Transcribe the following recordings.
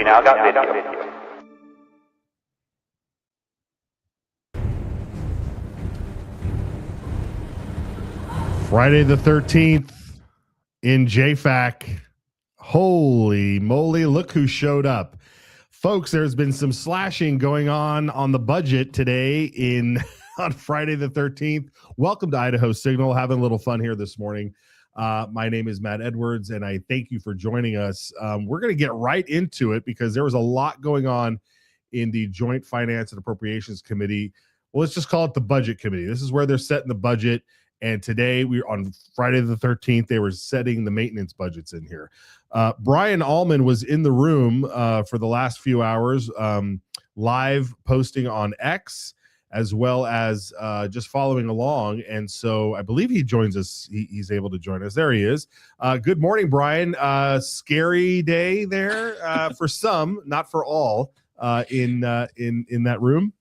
We now got vid on video. Friday the 13th in JFAC. Holy moly, look who showed up. Folks, there's been some slashing going on the budget today on Friday the 13th. Welcome to Idaho Signal. Having a little fun here this morning. My name is Matt Edwards, and I thank you for joining us. We're going to get right into it because there was a lot going on in the Joint Finance and Appropriations Committee. Well, let's just call it the Budget Committee. This is where they're setting the budget. And today, on Friday the 13th, they were setting the maintenance budgets in here. Brian Allman was in the room for the last few hours, live posting on X, as well as just following along. And so I believe he joins us. He's able to join us. There he is. Good morning, Brian. Scary day there for some, not for all, in that room.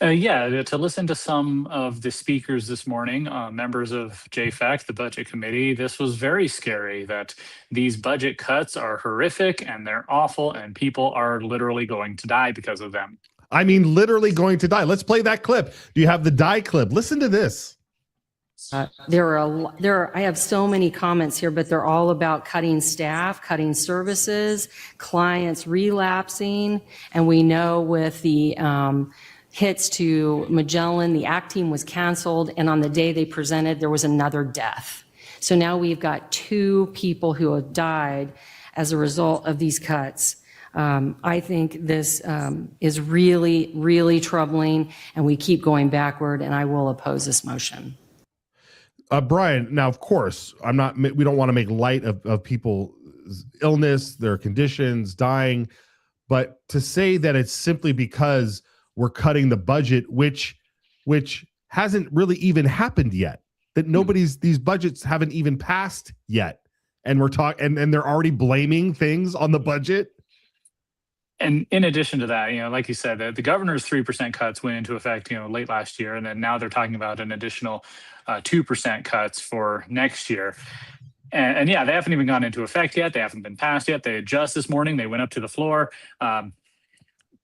Yeah, to listen to some of the speakers this morning, members of JFAC, the Budget Committee, this was very scary that these budget cuts are horrific and they're awful and people are literally going to die because of them. I mean, literally going to die. Let's play that clip. Do you have the die clip? Listen to this. I have so many comments here, but they're all about cutting staff, cutting services, clients relapsing, and we know with the hits to Magellan, the ACT team was canceled, and on the day they presented, there was another death. So now we've got 2 people who have died as a result of these cuts. I think this is really, really troubling, and we keep going backward, and I will oppose this motion. Brian, now, of course, we don't want to make light of people's illness, their conditions, dying, but to say that it's simply because we're cutting the budget, which hasn't really even happened yet, that these budgets haven't even passed yet. And we're talking, and they're already blaming things on the budget. And in addition to that, like you said, the governor's 3% cuts went into effect, late last year. And then now they're talking about an additional 2% cuts for next year. And yeah, they haven't even gone into effect yet. They haven't been passed yet. They just this morning, they went up to the floor. But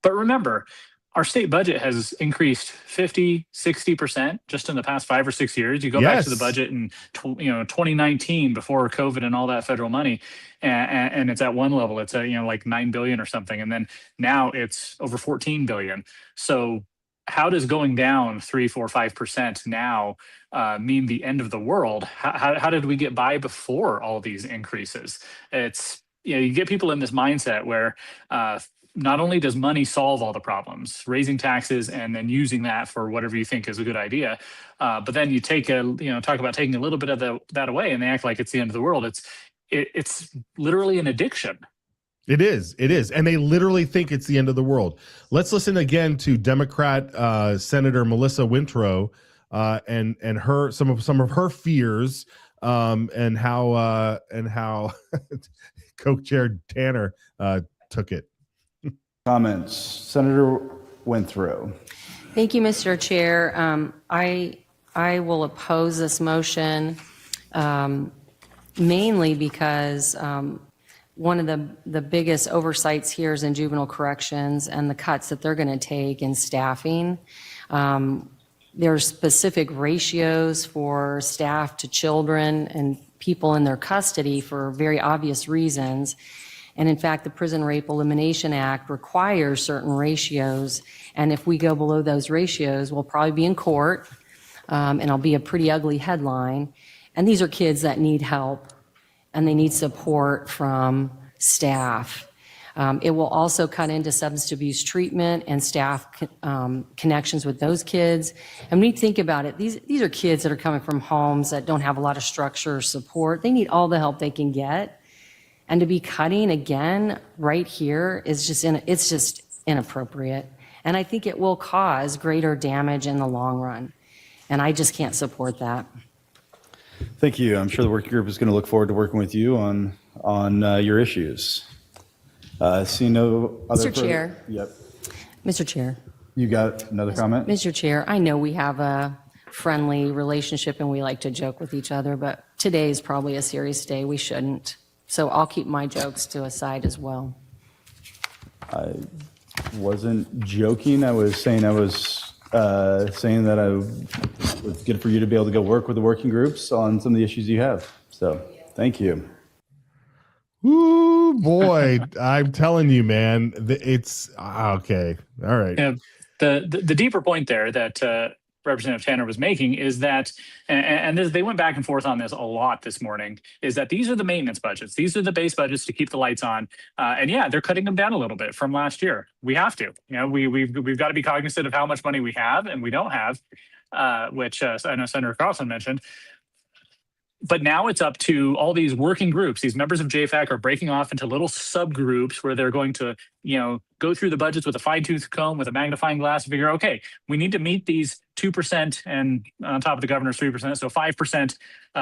remember, our state budget has increased 50, 60% just in the past 5 or 6 years. You go back to the budget in 2019 before COVID and all that federal money, and it's at one level. It's like $9 billion or something, and then now it's over $14 billion. So how does going down 3, 4, 5% now mean the end of the world? How did we get by before all these increases? It's you get people in this mindset where not only does money solve all the problems, raising taxes and then using that for whatever you think is a good idea, but then you talk about taking a little bit of that away, and they act like it's the end of the world. It's literally an addiction. It is, and they literally think it's the end of the world. Let's listen again to Democrat Senator Melissa Wintrow and her some of her fears and how Co-Chair Tanner took it. Comments. Senator Wintrow. Thank you, Mr. Chair. I will oppose this motion mainly because one of the biggest oversights here is in juvenile corrections and the cuts that they're going to take in staffing. There's specific ratios for staff to children and people in their custody for very obvious reasons. And in fact, the Prison Rape Elimination Act requires certain ratios. And if we go below those ratios, we'll probably be in court, and it'll be a pretty ugly headline. And these are kids that need help, and they need support from staff. It will also cut into substance abuse treatment and staff connections with those kids. And when you think about it, these are kids that are coming from homes that don't have a lot of structure or support. They need all the help they can get. And to be cutting again right here is just inappropriate. And I think it will cause greater damage in the long run. And I just can't support that. Thank you. I'm sure the working group is going to look forward to working with you on your issues. See no other. Mr. Chair. Yep. Mr. Chair. You got another comment? Mr. Chair, I know we have a friendly relationship and we like to joke with each other, but today is probably a serious day. We shouldn't. So I'll keep my jokes to a side as well. I wasn't joking. I was saying saying that it's good for you to be able to go work with the working groups on some of the issues you have. So thank you. Ooh, boy. I'm telling you, man, it's okay. All right. Yeah, the deeper point there that Representative Tanner was making is that, and they went back and forth on this a lot this morning, is that these are the maintenance budgets. These are the base budgets to keep the lights on. And yeah, they're cutting them down a little bit from last year. We have to. We've got to be cognizant of how much money we have and we don't have, which I know Senator Carlson mentioned. But now it's up to all these working groups. These members of JFAC are breaking off into little subgroups where they're going to, go through the budgets with a fine-tooth comb, with a magnifying glass, and figure, okay, we need to meet these 2% and on top of the governor's 3%, so 5%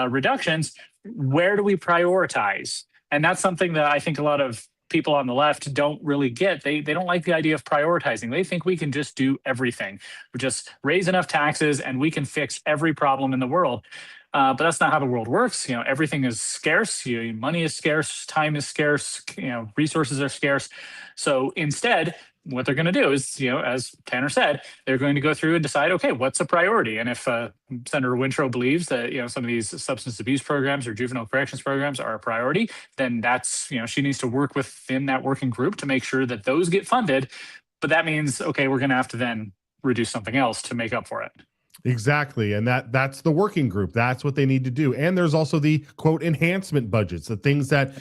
reductions. Where do we prioritize? And that's something that I think a lot of people on the left don't really get. They don't like the idea of prioritizing. They think we can just do everything. We just raise enough taxes and we can fix every problem in the world. But that's not how the world works. Everything is scarce. Money is scarce. Time is scarce. Resources are scarce. So instead, what they're going to do is, as Tanner said, they're going to go through and decide, okay, what's a priority? And if Senator Wintrow believes that, some of these substance abuse programs or juvenile corrections programs are a priority, then that's, she needs to work within that working group to make sure that those get funded. But that means, okay, we're going to have to then reduce something else to make up for it. Exactly. And that's the working group. That's what they need to do. And there's also the quote enhancement budgets, the things that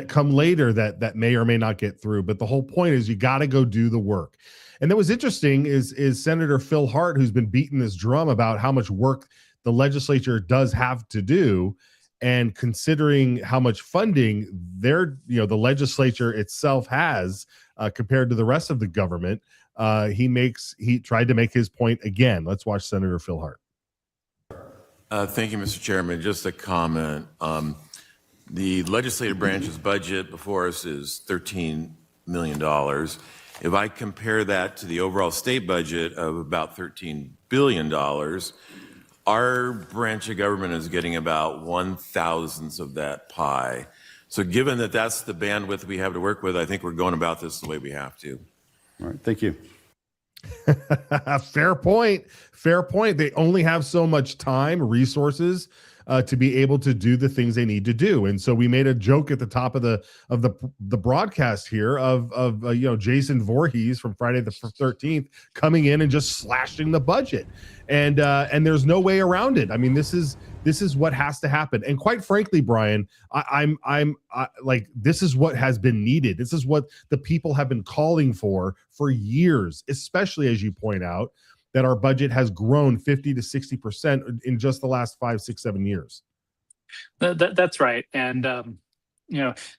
come later that may or may not get through. But the whole point is you got to go do the work. And that was interesting is Senator Phil Hart, who's been beating this drum about how much work the legislature does have to do. And considering how much funding the legislature itself has compared to the rest of the government, he tried to make his point again. Let's watch Senator Phil Hart. Thank you, Mr. Chairman. Just a comment. The legislative branch's budget before us is $13 million. If I compare that to the overall state budget of about $13 billion, our branch of government is getting about 1/1000th of that pie. So given that that's the bandwidth we have to work with, I think we're going about this the way we have to. All right. Thank you. Fair point. Fair point. They only have so much time, resources to be able to do the things they need to do. And so we made a joke at the top of the broadcast here of Jason Voorhees from Friday the 13th coming in and just slashing the budget. And there's no way around it. I mean, this is what has to happen. And quite frankly, Brian, I'm like, this is what has been needed. This is what the people have been calling for years, especially as you point out, that our budget has grown 50 to 60% in just the last 5, 6, 7 years. That's right. And,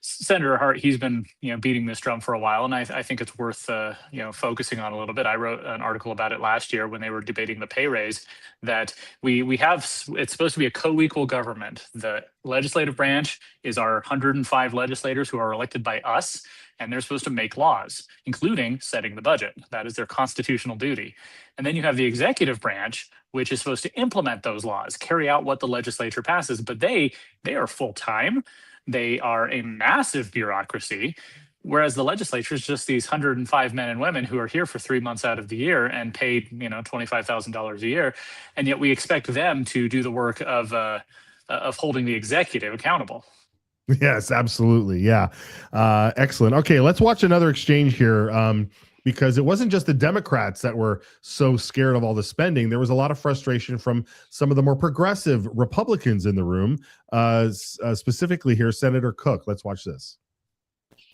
Senator Hart, he's been, beating this drum for a while. And I think it's worth, focusing on a little bit. I wrote an article about it last year when they were debating the pay raise, that we have, it's supposed to be a co-equal government. The legislative branch is our 105 legislators who are elected by us, and they're supposed to make laws, including setting the budget. That is their constitutional duty. And then you have the executive branch, which is supposed to implement those laws, carry out what the legislature passes. But they are full-time. They are a massive bureaucracy, whereas the legislature is just these 105 men and women who are here for 3 months out of the year and paid, $25,000 a year. And yet we expect them to do the work of holding the executive accountable. Yes, absolutely. Yeah. Excellent. Okay, let's watch another exchange here. Because it wasn't just the Democrats that were so scared of all the spending. There was a lot of frustration from some of the more progressive Republicans in the room, specifically here, Senator Cook. Let's watch this.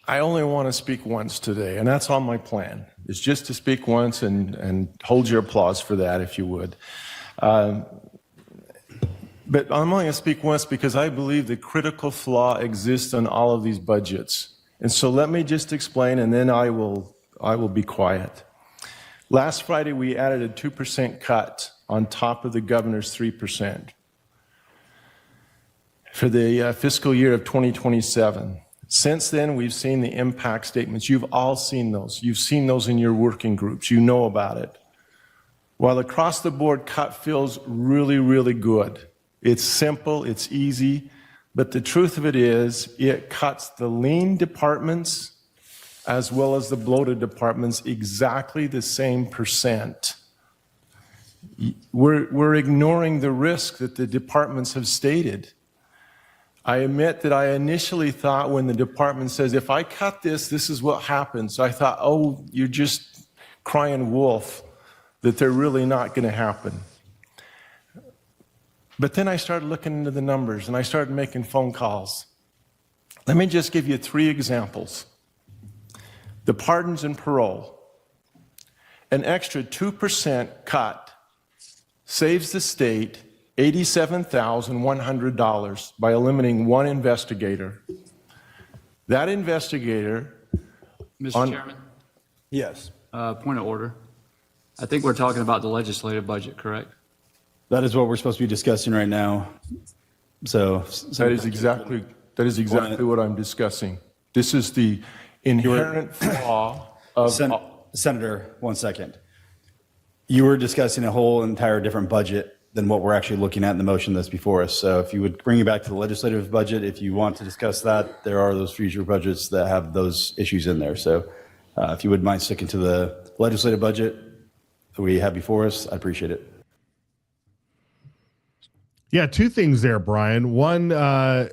I only want to speak once today, and that's on my plan, is just to speak once and hold your applause for that, if you would. But I'm only going to speak once because I believe the critical flaw exists in all of these budgets. And so let me just explain, and then I will be quiet. Last Friday, we added a 2% cut on top of the governor's 3% for the fiscal year of 2027. Since then, we've seen the impact statements. You've all seen those. You've seen those in your working groups. You know about it. While across the board cut feels really, really good. It's simple, it's easy, but the truth of it is it cuts the lean departments as well as the bloated departments exactly the same percent. We're ignoring the risk that the departments have stated. I admit that I initially thought when the department says, if I cut this, this is what happens. I thought, oh, you're just crying wolf, that they're really not going to happen. But then I started looking into the numbers and I started making phone calls. Let me just give you 3 examples. The pardons and parole. An extra 2% cut saves the state $87,100 by eliminating 1 investigator. That investigator... Mr. Chairman, Yes. point of order. I think we're talking about the legislative budget, correct? That is what we're supposed to be discussing right now. So That is exactly what I'm discussing. This is the inherent flaw of... Senator, 1 second. You were discussing a whole entire different budget than what we're actually looking at in the motion that's before us. So if you would bring it back to the legislative budget, if you want to discuss that, there are those future budgets that have those issues in there. So if you would mind sticking to the legislative budget that we have before us, I appreciate it. Yeah, 2 things there, Brian. One,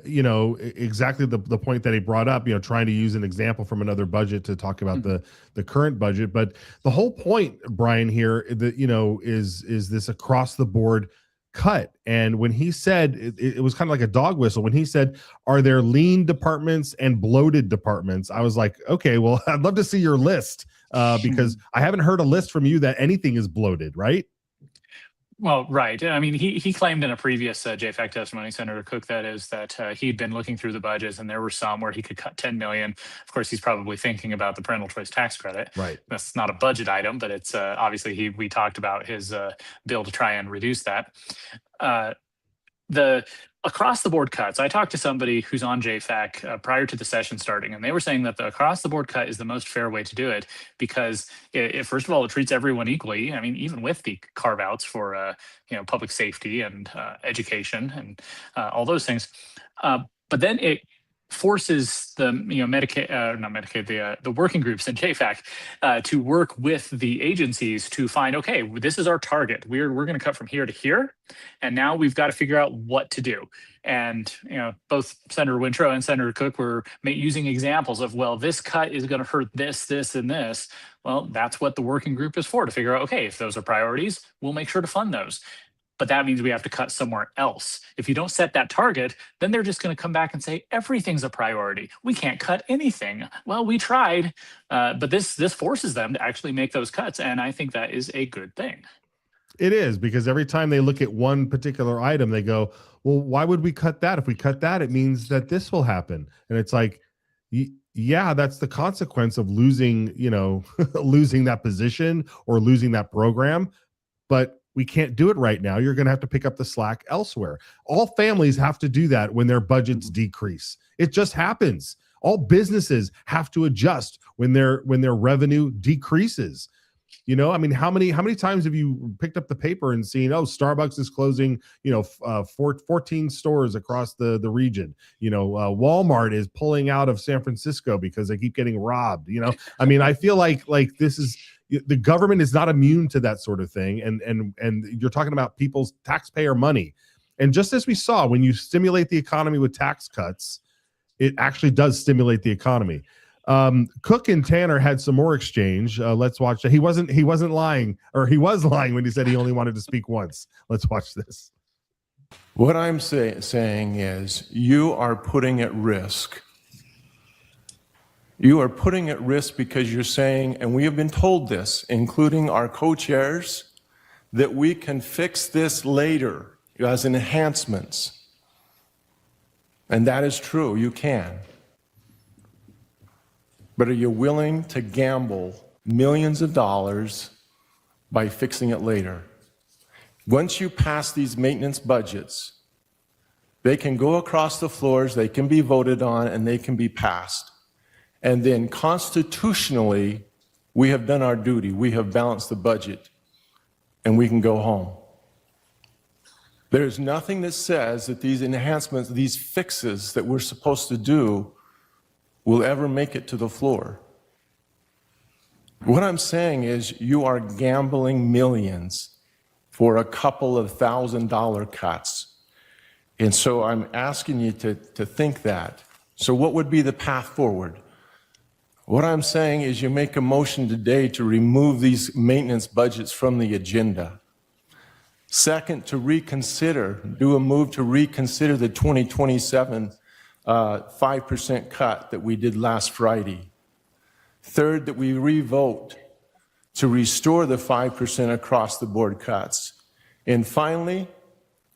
exactly the point that he brought up, trying to use an example from another budget to talk about the current budget. But the whole point, Brian, here, is this across the board cut. And when he said, it was kind of like a dog whistle. When he said, are there lean departments and bloated departments? I was like, okay, well, I'd love to see your list because I haven't heard a list from you that anything is bloated, right? Well, right. I mean, he claimed in a previous JFAC testimony, Senator Cook, that he'd been looking through the budgets and there were some where he could cut $10 million. Of course, he's probably thinking about the parental choice tax credit. Right. That's not a budget item, but it's obviously we talked about his bill to try and reduce that. The across the board cuts. I talked to somebody who's on JFAC prior to the session starting, and they were saying that the across the board cut is the most fair way to do it because it first of all, it treats everyone equally. I mean, even with the carve outs for public safety and education and all those things, but then it forces the the working groups in JFAC to work with the agencies to find, okay, this is our target. We're going to cut from here to here, and now we've got to figure out what to do. And both Senator Wintrow and Senator Cook were using examples of, well, this cut is going to hurt this, this, and this. Well, that's what the working group is for, to figure out, okay, if those are priorities, we'll make sure to fund those. But that means we have to cut somewhere else. If you don't set that target, then they're just going to come back and say, everything's a priority. We can't cut anything. Well, we tried, but this forces them to actually make those cuts. And I think that is a good thing. It is, because every time they look at one particular item, they go, well, why would we cut that? If we cut that, it means that this will happen. And it's like, yeah, that's the consequence of losing, losing that position or losing that program. But we can't do it right now. You're going to have to pick up the slack elsewhere. All families have to do that when their budgets decrease. It just happens. All businesses have to adjust when their revenue decreases. I mean, how many times have you picked up the paper and seen, oh, Starbucks is closing, 14 stores across the region. Walmart is pulling out of San Francisco because they keep getting robbed. I mean, I feel like this is, the government is not immune to that sort of thing. And you're talking about people's taxpayer money. And just as we saw, when you stimulate the economy with tax cuts, it actually does stimulate the economy. Cook and Tanner had some more exchange. Let's watch that. He wasn't lying, or he was lying when he said he only wanted to speak once. Let's watch this. What I'm saying is you are putting at risk. You are putting at risk because you're saying, and we have been told this, including our co-chairs, that we can fix this later as enhancements. And that is true, you can. But are you willing to gamble millions of dollars by fixing it later? Once you pass these maintenance budgets, they can go across the floors, they can be voted on, and they can be passed. And then constitutionally, we have done our duty. We have balanced the budget, and we can go home. There's nothing that says that these enhancements, these fixes that we're supposed to do will ever make it to the floor. What I'm saying is you are gambling millions for a couple of $1,000 cuts. And so I'm asking you to think that. So what would be the path forward? What I'm saying is you make a motion today to remove these maintenance budgets from the agenda. Second, to reconsider, do a move to reconsider the 2027 5% cut that we did last Friday. Third, that we revote to restore the 5% across the board cuts. And finally,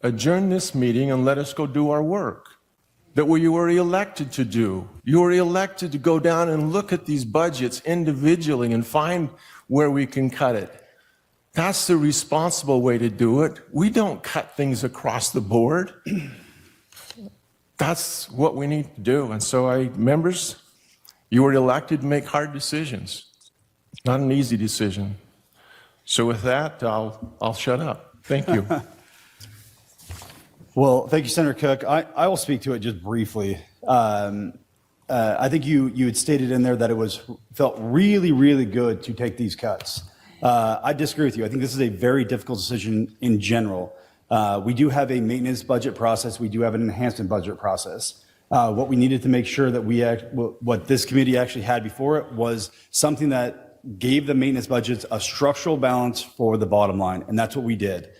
adjourn this meeting and let us go do our work that we were elected to do. You were elected to go down and look at these budgets individually and find where we can cut it. That's the responsible way to do it. We don't cut things across the board. That's what we need to do. And so members, you were elected to make hard decisions. Not an easy decision. So with that, I'll shut up. Thank you. Well, thank you, Senator Cook. I will speak to it just briefly. I think you had stated in there that it felt really, really good to take these cuts. I disagree with you. I think this is a very difficult decision in general. We do have a maintenance budget process. We do have an enhancement budget process. What we needed to make sure that what this committee actually had before it was something that gave the maintenance budgets a structural balance for the bottom line, and that's what we did.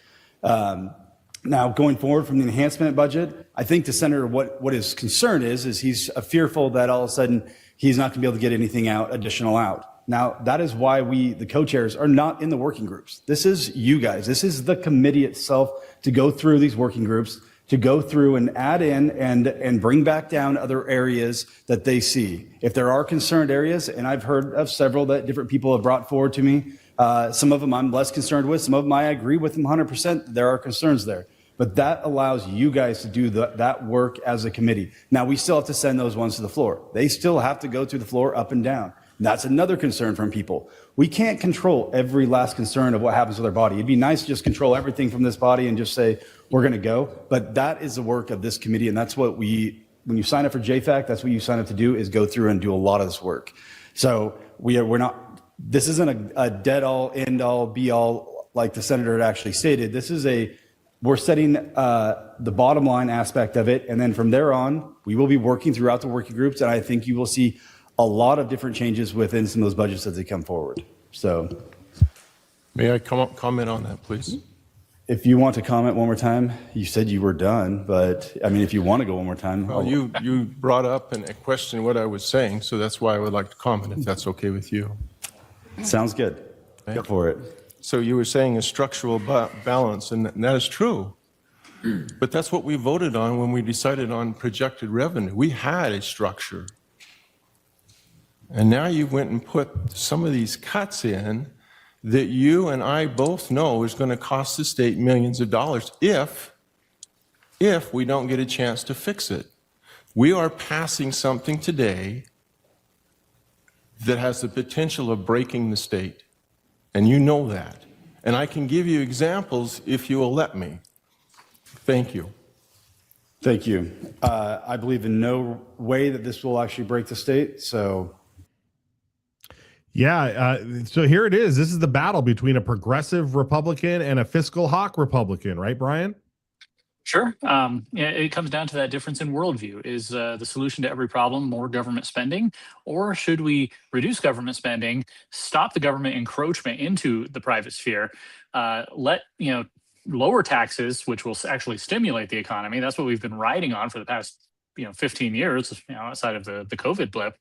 Now, going forward from the enhancement budget, I think the senator, what his concern is he's fearful that all of a sudden he's not going to be able to get anything additional out. Now, that is why we, the co-chairs, are not in the working groups. This is you guys. This is the committee itself to go through these working groups, to go through and add in and bring back down other areas that they see. If there are concerned areas, and I've heard of several that different people have brought forward to me, some of them I'm less concerned with. Some of them I agree with them 100%. There are concerns there. But that allows you guys to do that work as a committee. Now, we still have to send those ones to the floor. They still have to go through the floor up and down. That's another concern from people. We can't control every last concern of what happens with our body. It'd be nice to just control everything from this body and just say, we're going to go. But that is the work of this committee. And that's what when you sign up for JFAC, that's what you sign up to do, is go through and do a lot of this work. So we're not, this isn't a dead all, end all, be all, like the senator had actually stated. This is we're setting the bottom line aspect of it. And then from there on, we will be working throughout the working groups. And I think you will see a lot of different changes within some of those budgets as they come forward. So, May I comment on that, please? if you want to comment one more time, you said you were done, but I mean, if you want to go one more time. Well, you brought up and questioned what I was saying, so that's why I would like to comment, if that's okay with you. Sounds good. Go for it. So you were saying a structural balance, and that is true. But that's what we voted on when we decided on projected revenue. We had a structure. And now you went and put some of these cuts in that you and I both know is going to cost the state millions of dollars if we don't get a chance to fix it. We are passing something today that has the potential of breaking the state. And you know that. And I can give you examples if you will let me. Thank you. Thank you. I believe in no way that this will actually break the state, so. Yeah, so here it is. This is the battle between a progressive Republican and a fiscal hawk Republican, right, Brian? Sure. It comes down to that difference in worldview. Is the solution to every problem more government spending, or should we reduce government spending, stop the government encroachment into the private sphere, lower taxes, which will actually stimulate the economy? That's what we've been riding on for the past 15 years, outside of the COVID blip.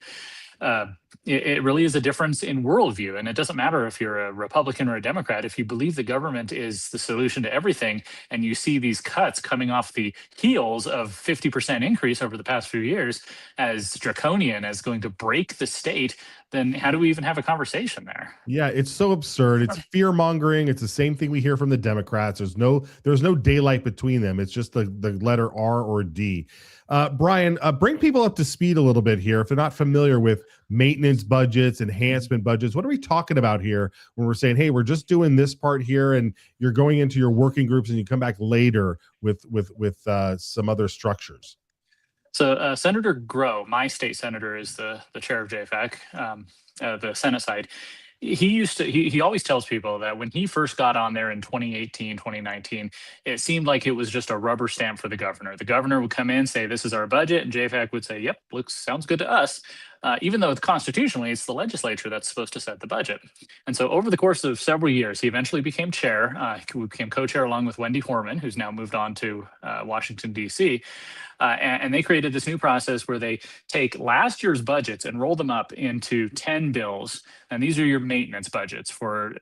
It really is a difference in worldview. And it doesn't matter if you're a Republican or a Democrat. If you believe the government is the solution to everything, and you see these cuts coming off the heels of 50% increase over the past few years as draconian, as going to break the state, then how do we even have a conversation there? Yeah, it's so absurd. It's fear mongering. It's the same thing we hear from the Democrats. There's no daylight between them. It's just the letter R or D. Brian, bring people up to speed a little bit here if they're not familiar with maintenance budgets, enhancement budgets. What are we talking about here when we're saying, hey, we're just doing this part here, and you're going into your working groups and you come back later with some other structures? So Senator Grow, my state senator, is the chair of JFAC, the Senate side. He always tells people that when he first got on there in 2018, 2019, it seemed like it was just a rubber stamp for the governor. The governor would come in, say, this is our budget, and JFAC would say, yep, sounds good to us. Even though constitutionally it's the legislature that's supposed to set the budget. And so over the course of several years, he eventually became chair. He became co-chair along with Wendy Horman, who's now moved on to Washington, D.C. And they created this new process where they take last year's budgets and roll them up into 10 bills. And these are your maintenance budgets for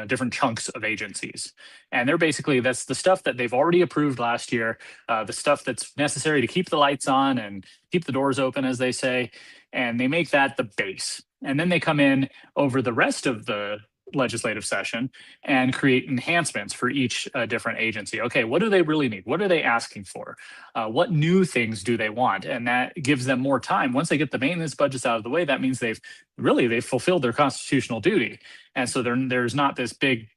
different chunks of agencies. And they're basically, that's the stuff that they've already approved last year, the stuff that's necessary to keep the lights on and keep the doors open, as they say. And they make that the base. And then they come in over the rest of the legislative session and create enhancements for each different agency. Okay, what do they really need? What are they asking for? What new things do they want? And that gives them more time. Once they get the maintenance budgets out of the way, that means they've fulfilled their constitutional duty. And so there's not this big,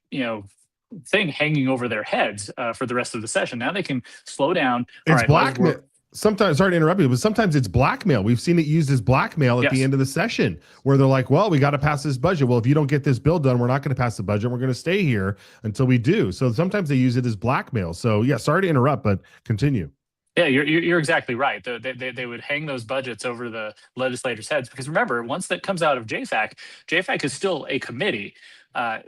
thing hanging over their heads for the rest of the session. Now they can slow down. It's blackmail. Sometimes, sorry to interrupt you, but sometimes it's blackmail. We've seen it used as blackmail at the end of the session where they're like, well, we got to pass this budget. Well, if you don't get this bill done, we're not going to pass the budget. We're going to stay here until we do. So sometimes they use it as blackmail. So yeah, sorry to interrupt, but continue. Yeah, you're exactly right. They would hang those budgets over the legislators' heads because remember, once that comes out of JFAC is still a committee.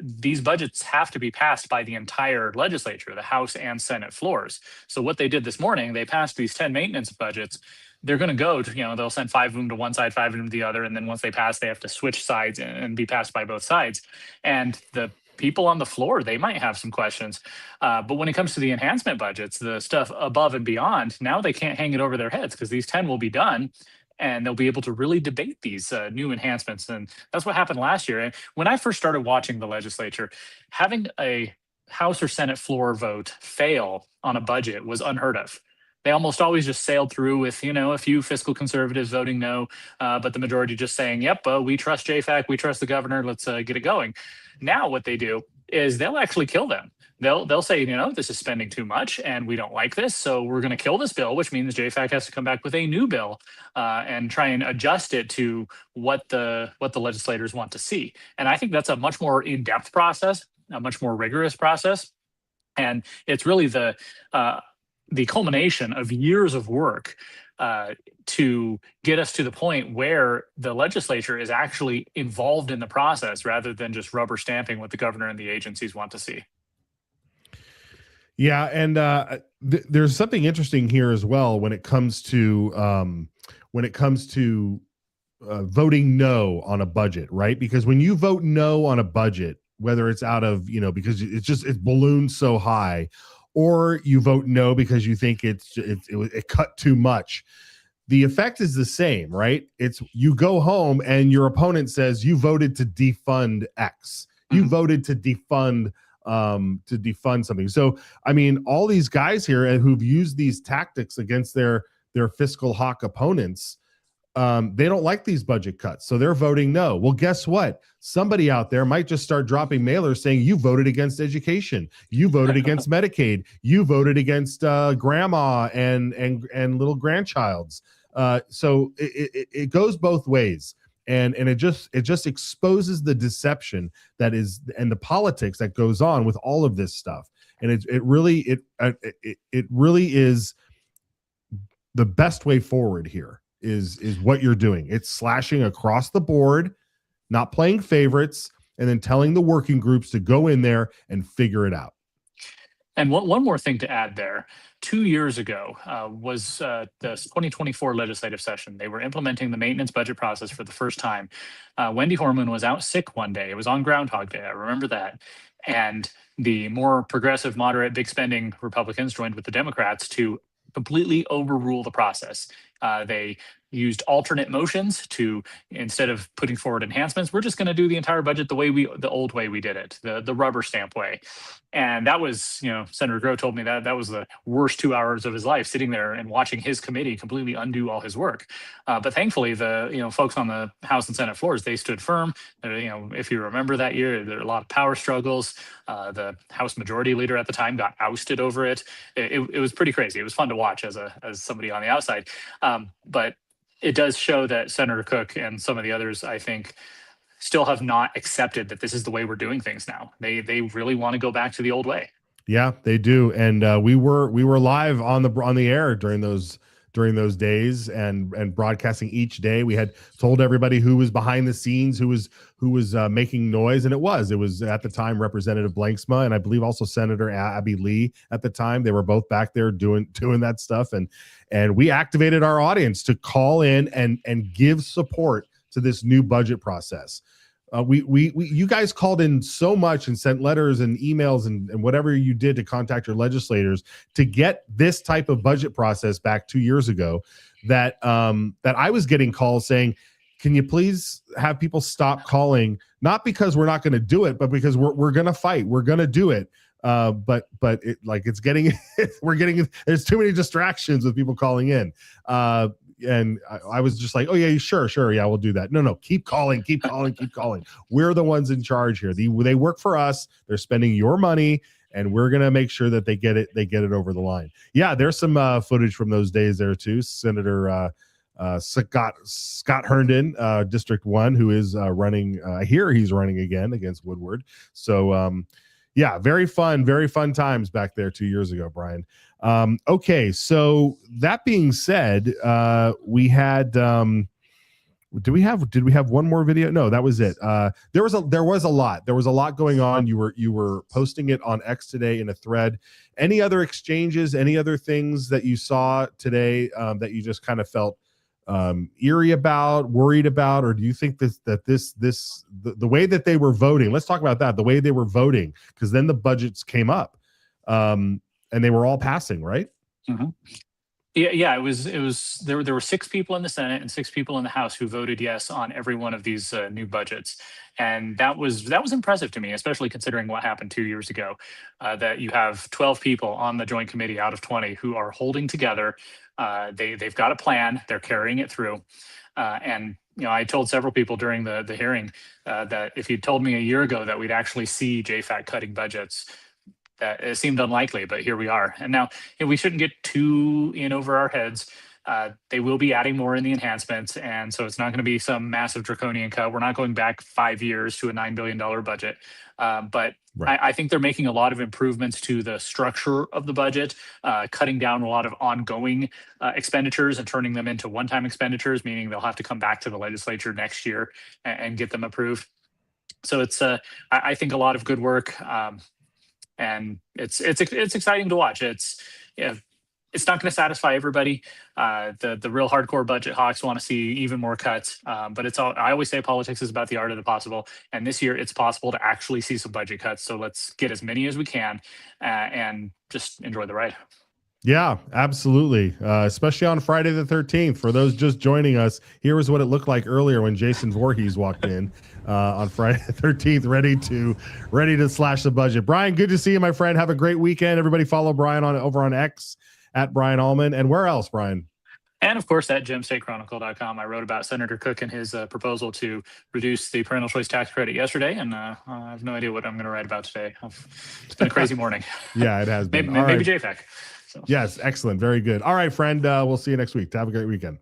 These budgets have to be passed by the entire legislature, the House and Senate floors. So what they did this morning, they passed these 10 maintenance budgets. They're going to go to, they'll send 5 of them to one side, 5 of them to the other. And then once they pass, they have to switch sides and be passed by both sides. And the people on the floor, they might have some questions. But when it comes to the enhancement budgets, the stuff above and beyond, now they can't hang it over their heads because these 10 will be done. And they'll be able to really debate these new enhancements. And that's what happened last year. And when I first started watching the legislature, having a House or Senate floor vote fail on a budget was unheard of. They almost always just sailed through with, a few fiscal conservatives voting no, but the majority just saying, yep, we trust JFAC, we trust the governor, let's get it going. Now what they do is they'll actually kill them. They'll say, this is spending too much and we don't like this. So we're going to kill this bill, which means JFAC has to come back with a new bill and try and adjust it to what the legislators want to see. And I think that's a much more in-depth process, a much more rigorous process. And it's really the culmination of years of work to get us to the point where the legislature is actually involved in the process rather than just rubber stamping what the governor and the agencies want to see. Yeah, and there's something interesting here as well when it comes to voting no on a budget, right? Because when you vote no on a budget, whether it's out of because it's ballooned so high, or you vote no because you think it cut too much, the effect is the same, right? It's you go home and your opponent says you voted to defund X, you voted to defund something. So, I mean, all these guys here who've used these tactics against their fiscal hawk opponents, they don't like these budget cuts. So they're voting no. Well, guess what? Somebody out there might just start dropping mailers saying you voted against education. You voted against Medicaid. You voted against grandma and little grandchilds. So it goes both ways. And it just exposes the deception that is and the politics that goes on with all of this stuff. And it really is the best way forward here is what you're doing. It's slashing across the board, not playing favorites, and then telling the working groups to go in there and figure it out. And one more thing to add there. 2 years ago was the 2024 legislative session. They were implementing the maintenance budget process for the first time. Wendy Horman was out sick one day. It was on Groundhog Day. I remember that. And the more progressive, moderate, big spending Republicans joined with the Democrats to completely overrule the process. They used alternate motions to, instead of putting forward enhancements, we're just going to do the entire budget the old way we did it, the rubber stamp way. And that was, Senator Groh told me that was the worst 2 hours of his life, sitting there and watching his committee completely undo all his work. But thankfully, the folks on the House and Senate floors, they stood firm. If you remember that year, there were a lot of power struggles. The House Majority Leader at the time got ousted over it. It was pretty crazy. It was fun to watch as somebody on the outside. But it does show that Senator Cook and some of the others, I think, still have not accepted that this is the way we're doing things now. They really want to go back to the old way. Yeah, they do. And we were live on the air during those days and broadcasting each day. We had told everybody who was behind the scenes, who was making noise, and it was at the time Representative Blanksma and I believe also Senator Abby Lee at the time. They were both back there doing that stuff, and we activated our audience to call in and give support to this new budget process. You guys called in so much and sent letters and emails and whatever you did to contact your legislators to get this type of budget process back 2 years ago that I was getting calls saying, can you please have people stop calling? Not because we're not going to do it, but because we're going to fight. We're going to do it. But it's getting, there's too many distractions with people calling in. And I was just like, oh yeah, sure. Yeah, we'll do that. No, keep calling. We're the ones in charge here. They work for us. They're spending your money and we're going to make sure that they get it over the line. Yeah. There's some footage from those days there too. Senator Scott Herndon, District 1, who is running, I hear he's running again against Woodward. So, yeah, very fun times back there 2 years ago, Brian. Okay, so that being said, we had did we have one more video? No, that was it. There was a lot going on. You were posting it on X today in a thread. Any other exchanges, any other things that you saw today that you just kind of felt eerie about, worried about, or do you think the way that they were voting, let's talk about that, the way they were voting, because then the budgets came up and they were all passing, right? Mm-hmm. Yeah, it was there were 6 people in the Senate and 6 people in the House who voted yes on every one of these new budgets. And that was impressive to me, especially considering what happened 2 years ago, that you have 12 people on the Joint Committee out of 20 who are holding together. They've got a plan. They're carrying it through. And I told several people during the hearing that if you'd told me a year ago that we'd actually see JFAC cutting budgets, that it seemed unlikely, but here we are. And now we shouldn't get too in over our heads. They will be adding more in the enhancements. And so it's not going to be some massive draconian cut. We're not going back 5 years to a $9 billion budget. But right. I think they're making a lot of improvements to the structure of the budget, cutting down a lot of ongoing expenditures and turning them into one-time expenditures, meaning they'll have to come back to the legislature next year and get them approved. So it's, I think, a lot of good work. And it's exciting to watch. It's not going to satisfy everybody. The real hardcore budget hawks want to see even more cuts. But I always say politics is about the art of the possible. And this year it's possible to actually see some budget cuts. So let's get as many as we can and just enjoy the ride. Yeah, absolutely. Especially on Friday the 13th. For those just joining us, here was what it looked like earlier when Jason Voorhees walked in on Friday the 13th, ready to slash the budget. Brian, good to see you, my friend. Have a great weekend. Everybody follow Brian over on X at Brian Allman. And where else, Brian? And of course, at gemstatechronicle.com, I wrote about Senator Cook and his proposal to reduce the parental choice tax credit yesterday. And I have no idea what I'm going to write about today. It's been a crazy morning. Yeah, it has been. Maybe JFAC. So. Yes, excellent. Very good. All right, friend. We'll see you next week. Have a great weekend.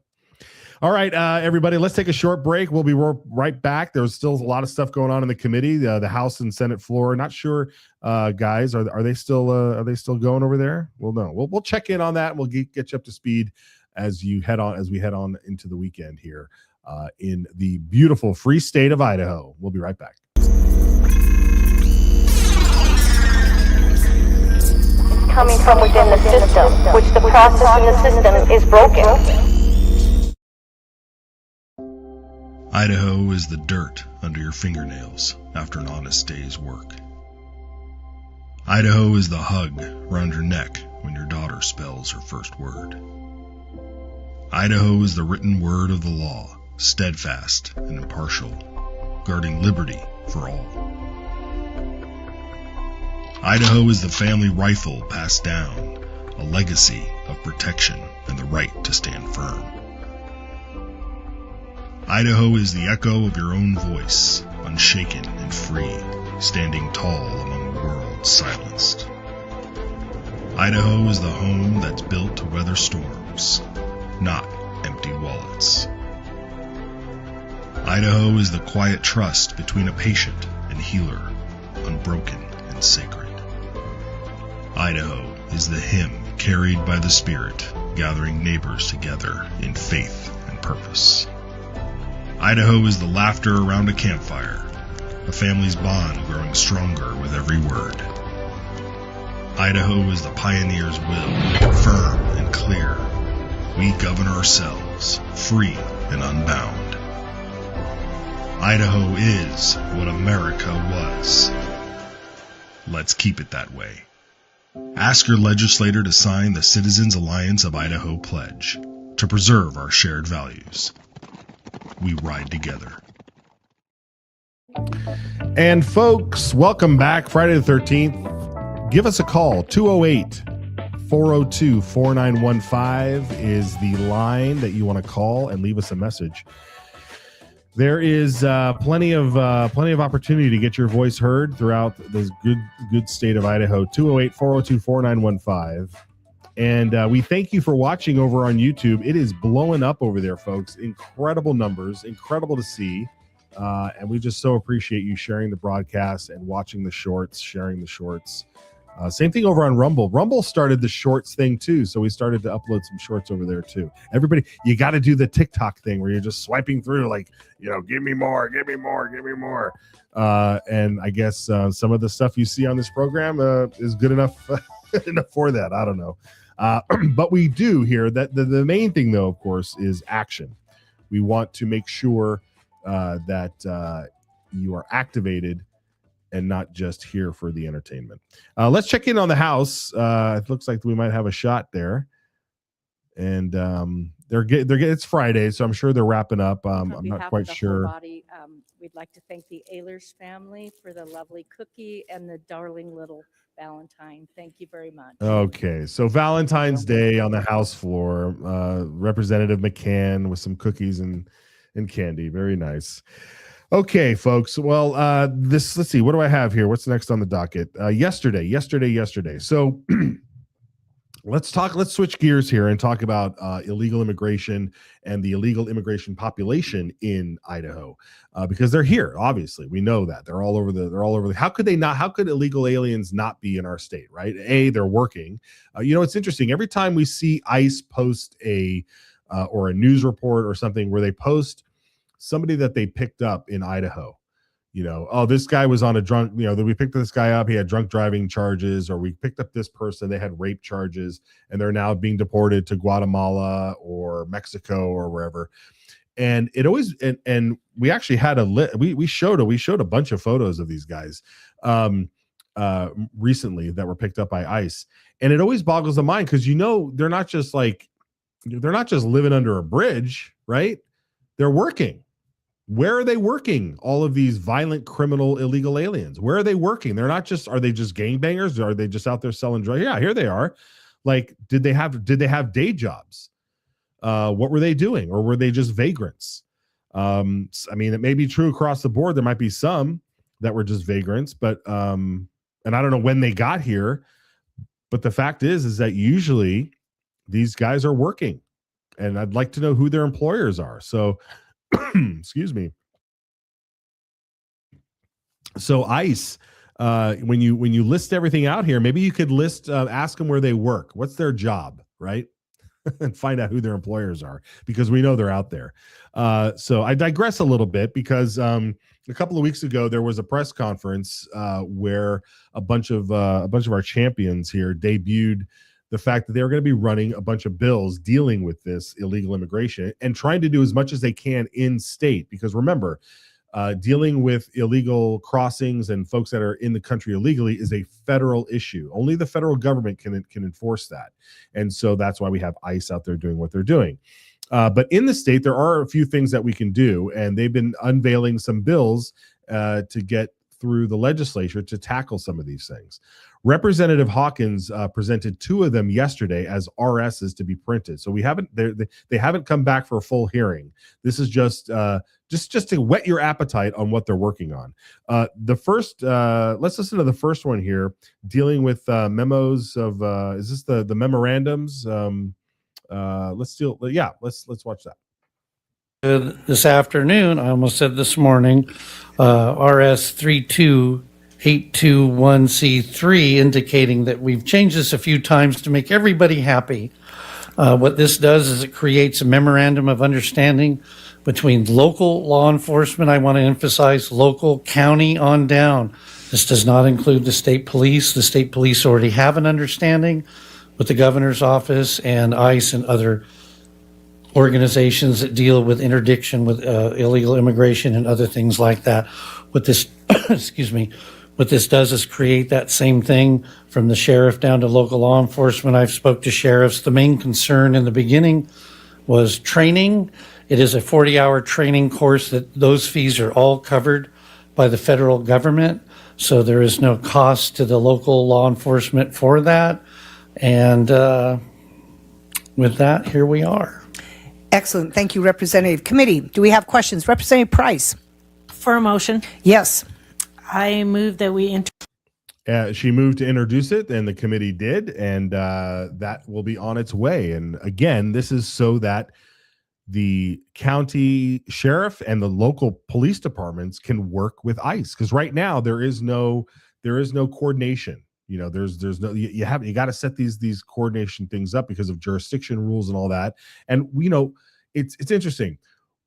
All right, everybody, let's take a short break. We'll be right back. There's still a lot of stuff going on in the committee, the House and Senate floor. Not sure, guys, are they still going over there? Well, no. We'll check in on that. We'll get you up to speed as we head on into the weekend here in the beautiful free state of Idaho. We'll be right back. Coming from within the system, which the process in the system is broken. Idaho is the dirt under your fingernails after an honest day's work. Idaho is the hug around your neck when your daughter spells her first word. Idaho is the written word of the law, steadfast and impartial, guarding liberty for all. Idaho is the family rifle passed down, a legacy of protection and the right to stand firm. Idaho is the echo of your own voice, unshaken and free, standing tall among a world silenced. Idaho is the home that's built to weather storms, not empty wallets. Idaho is the quiet trust between a patient and healer, unbroken and sacred. Idaho is the hymn carried by the Spirit, gathering neighbors together in faith and purpose. Idaho is the laughter around a campfire, a family's bond growing stronger with every word. Idaho is the pioneer's will, firm and clear. We govern ourselves, free and unbound. Idaho is what America was. Let's keep it that way. Ask your legislator to sign the Citizens Alliance of Idaho pledge to preserve our shared values. We ride together. And folks, welcome back. Friday the 13th. Give us a call. 208-402-4915 is the line that you want to call and leave us a message. There is plenty of opportunity to get your voice heard throughout this good state of Idaho. 208-402-4915. And we thank you for watching over on YouTube. It is blowing up over there, folks. Incredible numbers, incredible to see. And we just so appreciate you sharing the broadcast and watching the shorts, sharing the shorts. Same thing over on Rumble. Rumble started the shorts thing too, so we started to upload some shorts over there too. Everybody, you got to do the TikTok thing where you're just swiping through like, give me more, give me more, give me more. And I guess some of the stuff you see on this program is good enough, enough for that. I don't know. But we do here that the main thing, though, of course, is action. We want to make sure that you are activated and not just here for the entertainment. Let's check in on the House. It looks like we might have a shot there. And they're getting it's Friday, so I'm sure they're wrapping up. I'm not quite sure. We'd like to thank the Ehlers family for the lovely cookie and the darling little Valentine. Thank you very much. Okay, so Valentine's Day on the House floor. Representative McCann with some cookies and candy. Very nice. Okay, folks. Well, let's see. What do I have here? What's next on the docket? Yesterday. So let's switch gears here and talk about illegal immigration and the illegal immigration population in Idaho, because they're here. Obviously, we know that they're all over the. How could illegal aliens not be in our state? Right? They're working. It's interesting. Every time we see ICE post or a news report or something where they post somebody that they picked up in Idaho, this guy was on a drunk, we picked this guy up, he had drunk driving charges, or we picked up this person, they had rape charges, and they're now being deported to Guatemala or Mexico or wherever. And it always, and we actually had we showed a bunch of photos of these guys recently that were picked up by ICE. And it always boggles the mind because, they're not just living under a bridge, right? They're working. Where are they working? All of these violent, criminal, illegal aliens. Where are they working? Are they just gangbangers? Or are they just out there selling drugs? Yeah, here they are. Like, did they have day jobs? What were they doing? Or were they just vagrants? It may be true across the board. There might be some that were just vagrants, but and I don't know when they got here, but the fact is that usually these guys are working, and I'd like to know who their employers are. So, excuse me. So ICE, when you list everything out here, maybe you could ask them where they work. What's their job, right? And find out who their employers are, because we know they're out there. So I digress a little bit because a couple of weeks ago there was a press conference where a bunch of our champions here debuted the fact that they were going to be running a bunch of bills dealing with this illegal immigration and trying to do as much as they can in state. Because remember, dealing with illegal crossings and folks that are in the country illegally is a federal issue. Only the federal government can enforce that. And so that's why we have ICE out there doing what they're doing. But in the state, there are a few things that we can do, and they've been unveiling some bills to get through the legislature to tackle some of these things. Representative Hawkins presented 2 of them yesterday as RSs to be printed. So we haven't they haven't come back for a full hearing. This is just to whet your appetite on what they're working on. The first, let's listen to the first one here, dealing with memos of is this the memorandums? Let's watch that. This afternoon, I almost said this morning, RS 32821C3, indicating that we've changed this a few times to make everybody happy. What this does is it creates a memorandum of understanding between local law enforcement. I want to emphasize local, county on down. This does not include the state police. The state police already have an understanding with the governor's office and ICE and other organizations that deal with interdiction with illegal immigration and other things like that. What this, what this does is create that same thing from the sheriff down to local law enforcement. I've spoke to sheriffs. The main concern in the beginning was training. It is a 40-hour training course that those fees are all covered by the federal government. So there is no cost to the local law enforcement for that. And with that, here we are. Excellent. Thank you, Representative. Committee, do we have questions? Representative Price. For a motion, Yes. I move that we She moved to introduce it, and the committee did, and that will be on its way. And again, this is so that the county sheriff and the local police departments can work with ICE, because right now there is no coordination. You know, there's no, you got to set these coordination things up because of jurisdiction rules and all that. And it's interesting.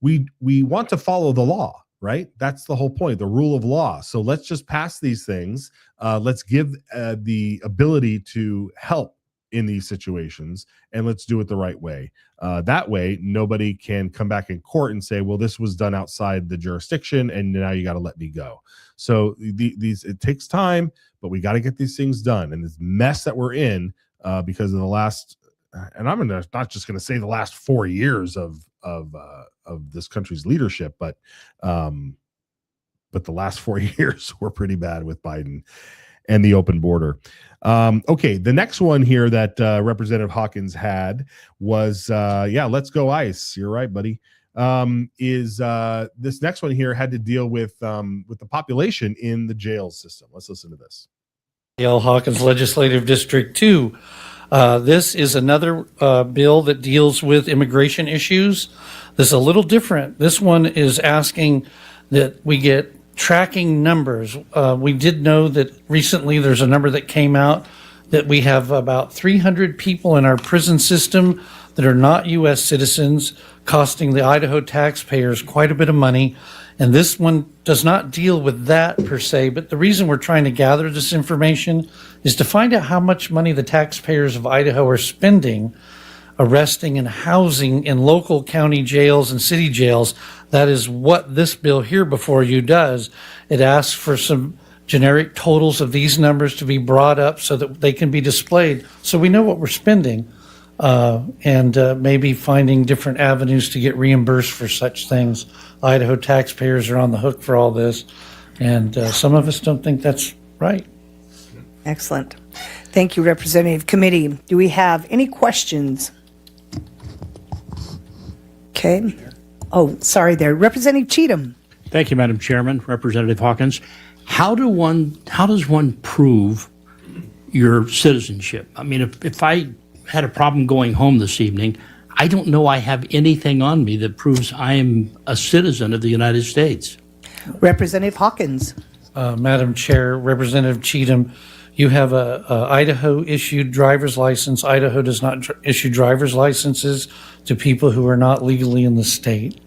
We want to follow the law, right? That's the whole point, the rule of law. So let's just pass these things. Let's give the ability to help in these situations, and let's do it the right way. That way, nobody can come back in court and say, well, this was done outside the jurisdiction, and now you got to let me go. So it takes time, but we got to get these things done. And this mess that we're in because of the last, and I'm not just going to say the last 4 years of this country's leadership, but the last 4 years were pretty bad with Biden and the open border. Okay, the next one here that Representative Hawkins had was, let's go ICE. You're right, buddy. Is this next one here had to deal with the population in the jail system. Let's listen to this. L. Hawkins Legislative District 2. This is another bill that deals with immigration issues. This is a little different. This one is asking that we get tracking numbers. We did know that recently there's a number that came out that we have about 300 people in our prison system that are not U.S. citizens, costing the Idaho taxpayers quite a bit of money. And this one does not deal with that per se, but the reason we're trying to gather this information is to find out how much money the taxpayers of Idaho are spending arresting and housing in local county jails and city jails. That is what this bill here before you does. It asks for some generic totals of these numbers to be brought up so that they can be displayed, so we know what we're spending, and maybe finding different avenues to get reimbursed for such things. Idaho taxpayers are on the hook for all this, and some of us don't think that's right. Excellent. Thank you, Representative. Committee, do we have any questions? Okay. Oh, sorry there. Representative Cheatham. Thank you, Madam Chairman. Representative Hawkins. How does one prove your citizenship? I mean, if I had a problem going home this evening, I don't know I have anything on me that proves I am a citizen of the United States. Representative Hawkins. Madam Chair, Representative Cheatham, you have a Idaho issued driver's license. Idaho does not issue driver's licenses to people who are not legally in the state.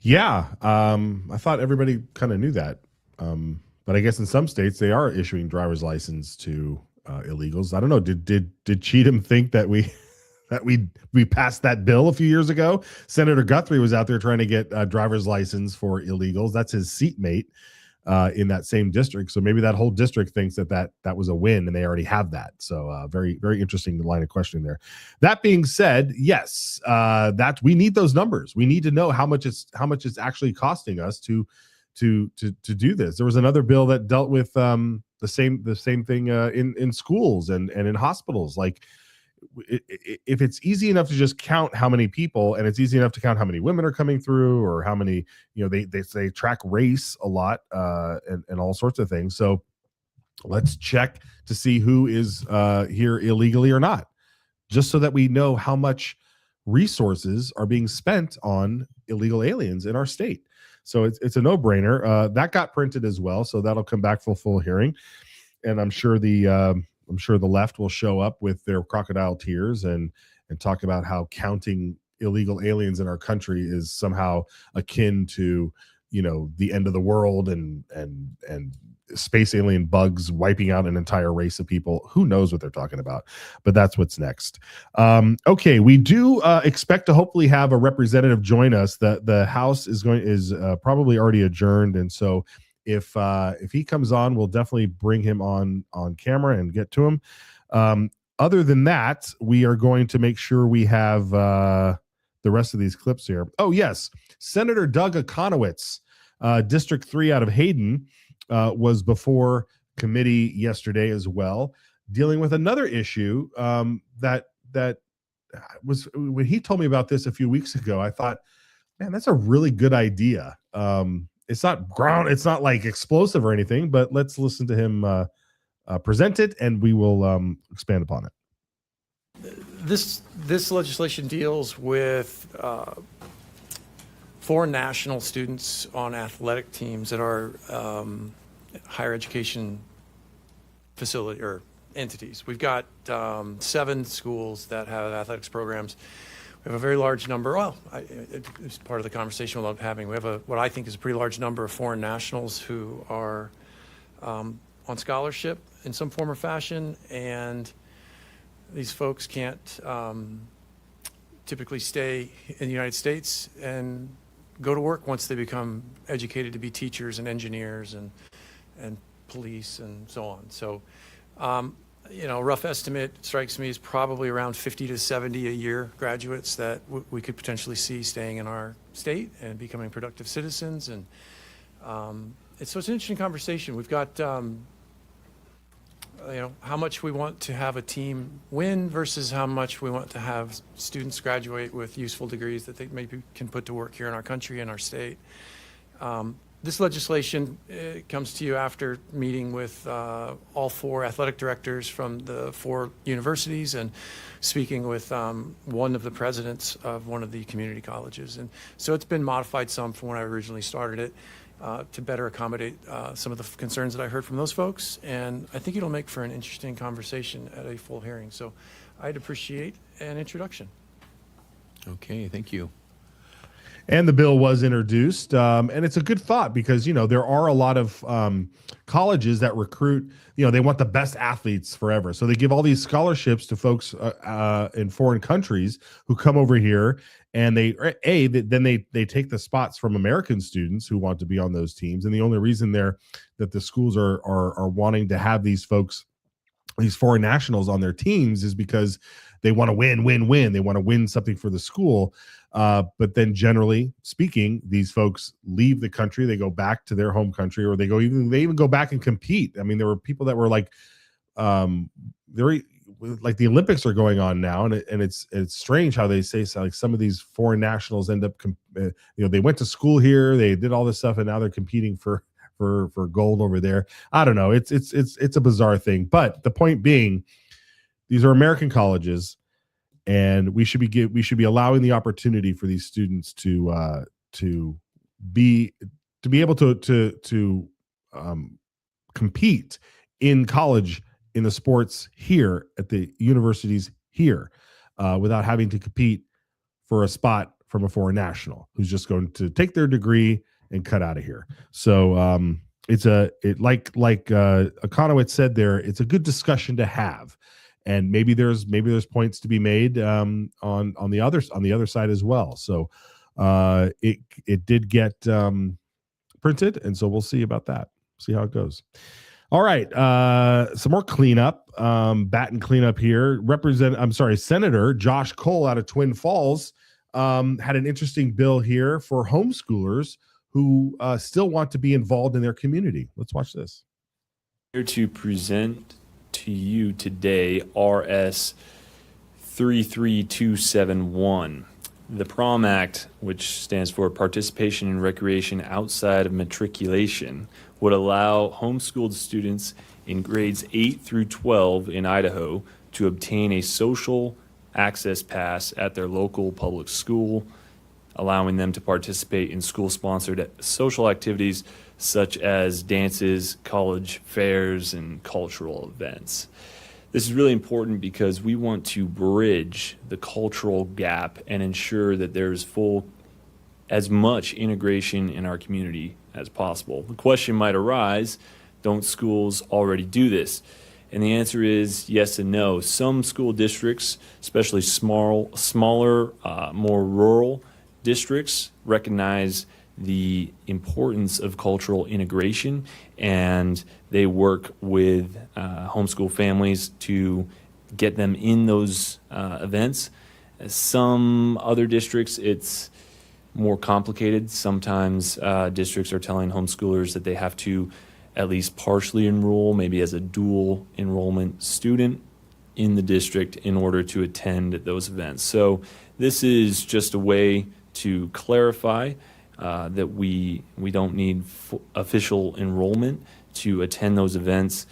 Yeah, I thought everybody kind of knew that, but I guess in some states they are issuing driver's license to illegals. I don't know. Did Cheatham think that we passed that bill a few years ago? Senator Guthrie was out there trying to get a driver's license for illegals. That's his seatmate. in that same district. So maybe that whole district thinks that was a win, and they already have that. So very, very interesting line of questioning there. That being said, yes, that we need those numbers. We need to know how much it's actually costing us to do this. There was another bill that dealt with the same thing in schools and in hospitals. Like, if it's easy enough to just count how many people, and it's easy enough to count how many women are coming through, or how many, they track race a lot, and all sorts of things. So let's check to see who is here illegally or not, just so that we know how much resources are being spent on illegal aliens in our state. So it's a no-brainer. That got printed as well, so that'll come back for full hearing, and I'm sure the left will show up with their crocodile tears and talk about how counting illegal aliens in our country is somehow akin to, the end of the world and space alien bugs wiping out an entire race of people. Who knows what they're talking about? But that's what's next. Okay, we do expect to hopefully have a representative join us. The House is probably already adjourned, and so if he comes on, we'll definitely bring him on camera and get to him. Other than that, we are going to make sure we have the rest of these clips here. Oh, yes. Senator Doug Econowitz, District 3 out of Hayden, was before committee yesterday as well, dealing with another issue that was, when he told me about this a few weeks ago, I thought, man, that's a really good idea. It's not like explosive or anything, but let's listen to him present it, and we will expand upon it. This legislation deals with foreign national students on athletic teams that are higher education facility or entities. We've got 7 schools that have athletics programs. We have a very large number. Well, it's part of the conversation we're having. We have what I think is a pretty large number of foreign nationals who are on scholarship in some form or fashion, and these folks can't typically stay in the United States and go to work once they become educated to be teachers and engineers and police and so on. So, rough estimate strikes me is probably around 50 to 70 a year graduates that we could potentially see staying in our state and becoming productive citizens. And it's an interesting conversation. We've got, how much we want to have a team win versus how much we want to have students graduate with useful degrees that they maybe can put to work here in our country and our state. This legislation comes to you after meeting with all 4 athletic directors from the 4 universities and speaking with one of the presidents of one of the community colleges. And so it's been modified some from when I originally started it to better accommodate some of the concerns that I heard from those folks. And I think it'll make for an interesting conversation at a full hearing. So I'd appreciate an introduction. Okay, thank you. And the bill was introduced, and it's a good thought because, there are a lot of colleges that recruit, they want the best athletes forever. So they give all these scholarships to folks in foreign countries who come over here, and they take the spots from American students who want to be on those teams. And the only reason that the schools are wanting to have these folks, these foreign nationals on their teams, is because they want to win. They want to win something for the school. But then generally speaking, these folks leave the country, they go back to their home country, or they even go back and compete. I mean, there were people that were like, like the Olympics are going on now, and it's strange how they say so, like some of these foreign nationals end up, they went to school here, they did all this stuff, and now they're competing for gold over there. I don't know. It's a bizarre thing. But the point being, these are American colleges, and we should be allowing the opportunity for these students to be able to compete in college in the sports here at the universities here without having to compete for a spot from a foreign national who's just going to take their degree and cut out of here. So like Econowitz said there, it's a good discussion to have. And maybe there's points to be made on the other side as well. So it did get printed, and so we'll see about that. See how it goes. All right, some more cleanup, batten cleanup here. Senator Josh Cole out of Twin Falls had an interesting bill here for homeschoolers who still want to be involved in their community. Let's watch this. Here to present to you today RS 33271. The PROM Act, which stands for Participation in Recreation Outside of Matriculation, would allow homeschooled students in grades 8 through 12 in Idaho to obtain a social access pass at their local public school, allowing them to participate in school-sponsored social activities such as dances, college fairs, and cultural events. This is really important because we want to bridge the cultural gap and ensure that there's as much integration in our community as possible. The question might arise, don't schools already do this? And the answer is yes and no. Some school districts, especially smaller, more rural districts, recognize the importance of cultural integration, and they work with homeschool families to get them in those events. Some other districts, it's more complicated. Sometimes districts are telling homeschoolers that they have to at least partially enroll, maybe as a dual enrollment student in the district in order to attend those events. So this is just a way to clarify that we don't need official enrollment to attend those events.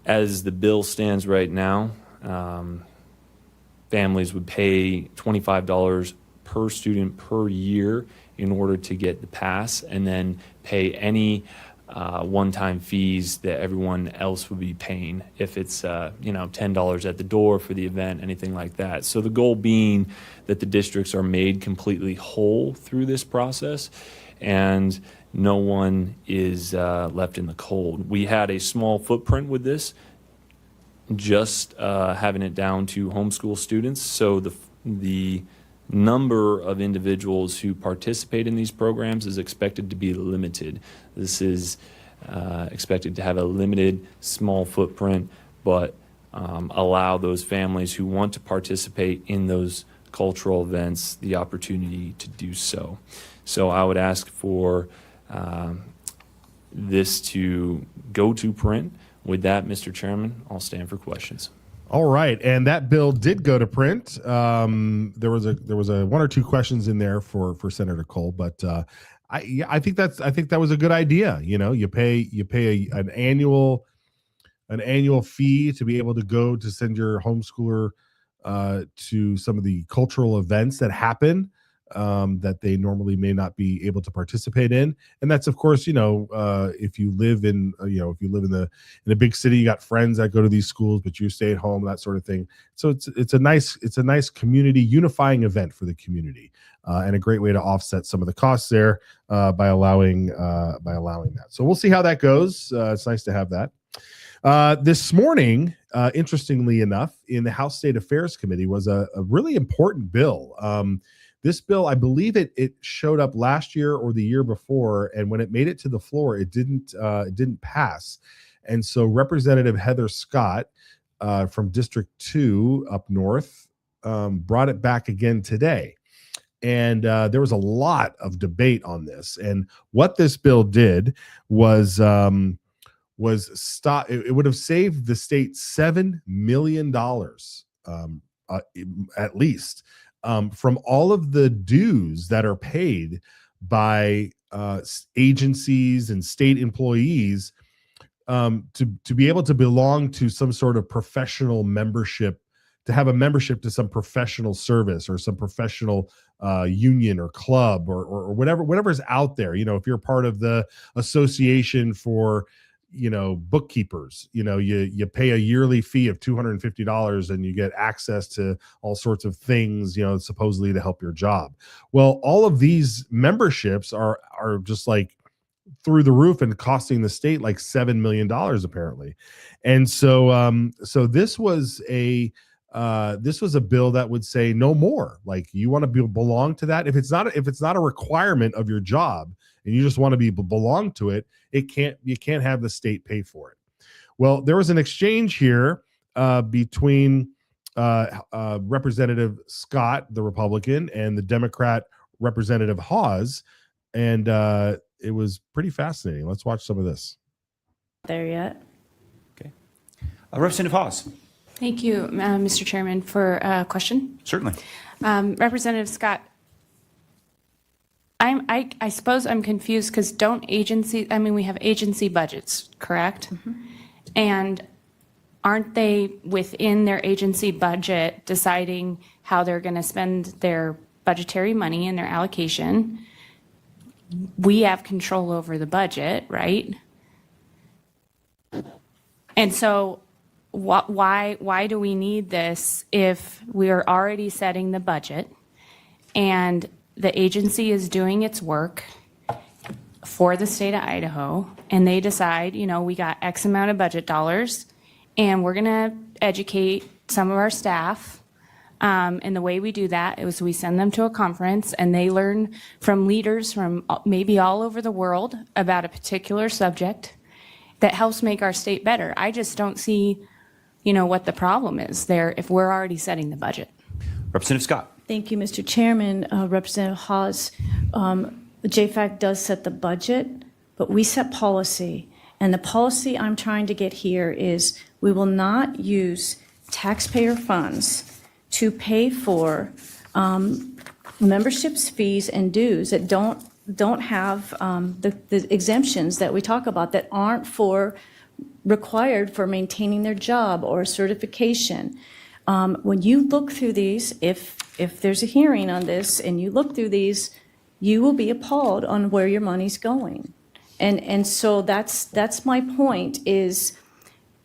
As the bill stands right now, families would pay $25 per student per year in order to get the pass, and then pay any one-time fees that everyone else would be paying if it's $10 at the door for the event, anything like that. So the goal being that the districts are made completely whole through this process and no one is left in the cold. We had a small footprint with this, just having it down to homeschool students. So the number of individuals who participate in these programs is expected to be limited. This is expected to have a limited, small footprint, but allow those families who want to participate in those cultural events the opportunity to do so. So I would ask for this to go to print. With that, Mr. Chairman, I'll stand for questions. All right, and that bill did go to print. There was a one or two questions in there for Senator Cole, but I think that was a good idea. You pay an annual fee to be able to go to send your homeschooler to some of the cultural events that happen that they normally may not be able to participate in. And that's, of course, if you live in a big city, you got friends that go to these schools, but you stay at home, that sort of thing. So it's a nice community unifying event for the community, and a great way to offset some of the costs there by allowing that. So we'll see how that goes. It's nice to have that. This morning, interestingly enough, in the House State Affairs Committee was a really important bill. This bill, I believe it showed up last year or the year before, and when it made it to the floor, it didn't pass. And so Representative Heather Scott from District 2 up north brought it back again today. And there was a lot of debate on this. And what this bill did was stop. It would have saved the state $7 million at least. From all of the dues that are paid by agencies and state employees to be able to belong to some sort of professional membership, to have a membership to some professional service or some professional union or club or whatever's out there. If you're part of the association for bookkeepers, you pay a yearly fee of $250 and you get access to all sorts of things, supposedly to help your job. Well, all of these memberships are just like through the roof and costing the state like $7 million apparently. And so this was a this was a bill that would say no more. Like, you want to belong to that. If it's not a requirement of your job and you just want to belong to it, you can't have the state pay for it. Well, there was an exchange here between Representative Scott, the Republican, and the Democrat Representative Hawes, and it was pretty fascinating. Let's watch some of this. There yet? Okay. Representative Hawes. Thank you, Mr. Chairman, for a question. Certainly. Representative Scott, I suppose I'm confused because we have agency budgets, correct? Mm-hmm. And aren't they within their agency budget deciding how they're going to spend their budgetary money and their allocation? We have control over the budget, right? And so why do we need this if we are already setting the budget and the agency is doing its work for the state of Idaho, and they decide, we got X amount of budget dollars and we're going to educate some of our staff. And the way we do that is we send them to a conference and they learn from leaders from maybe all over the world about a particular subject that helps make our state better. I just don't see, what the problem is there if we're already setting the budget. Representative Scott. Thank you, Mr. Chairman. Representative Hawes, the JFAC does set the budget, but we set policy. And the policy I'm trying to get here is we will not use taxpayer funds to pay for memberships, fees, and dues that don't have the exemptions that we talk about that aren't required for maintaining their job or certification. When you look through these, if there's a hearing on this and you look through these, you will be appalled on where your money's going. And so that's my point is,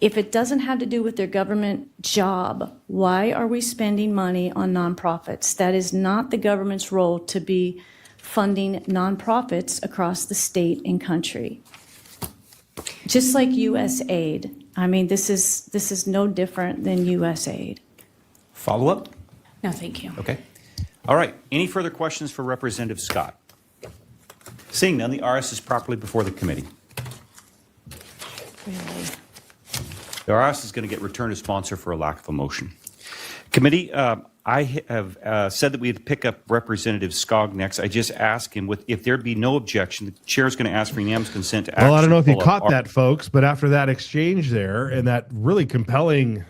if it doesn't have to do with their government job, why are we spending money on nonprofits? That is not the government's role to be funding nonprofits across the state and country. Just like U.S. aid. I mean, this is no different than U.S. aid. Follow up? No, thank you. Okay. All right. Any further questions for Representative Scott? Seeing none, the RS is properly before the committee. Really? The RS is going to get returned to sponsor for a lack of a motion. Committee, I have said that we'd pick up Representative Skog next. I just asked him if there'd be no objection. The chair is going to ask for unanimous consent to action. Well, I don't know if you caught that, folks, but after that exchange there and that really compelling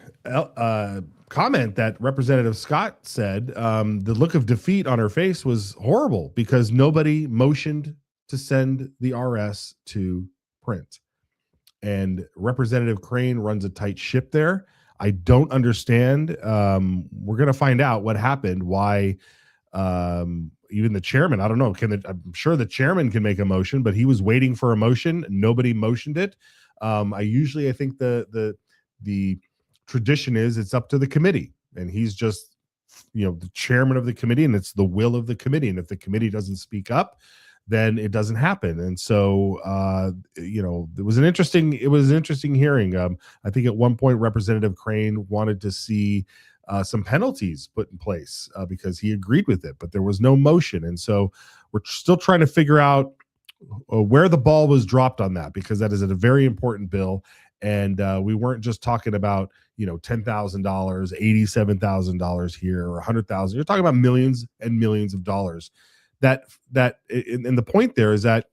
comment that Representative Scott said, the look of defeat on her face was horrible because nobody motioned to send the RS to print. And Representative Crane runs a tight ship there. I don't understand. We're going to find out what happened, why even the chairman, I don't know, I'm sure the chairman can make a motion, but he was waiting for a motion. Nobody motioned it. I think the tradition is it's up to the committee, and he's just, the chairman of the committee, and it's the will of the committee. And if the committee doesn't speak up, then it doesn't happen. And so, it was an interesting hearing. I think at one point Representative Crane wanted to see some penalties put in place because he agreed with it, but there was no motion. And so we're still trying to figure out where the ball was dropped on that, because that is a very important bill. And we weren't just talking about, $10,000, $87,000 here or $100,000. You're talking about millions and millions of dollars. And the point there is that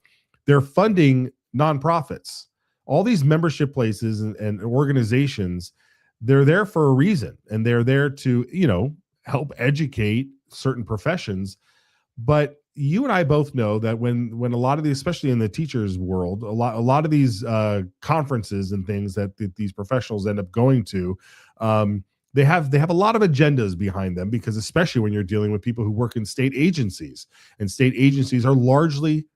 they're funding nonprofits. All these membership places and organizations, they're there for a reason, and they're there to, help educate certain professions. But you and I both know that when a lot of these, especially in the teachers world, a lot of these conferences and things that these professionals end up going to, they have a lot of agendas behind them, because especially when you're dealing with people who work in state agencies, and state agencies are largely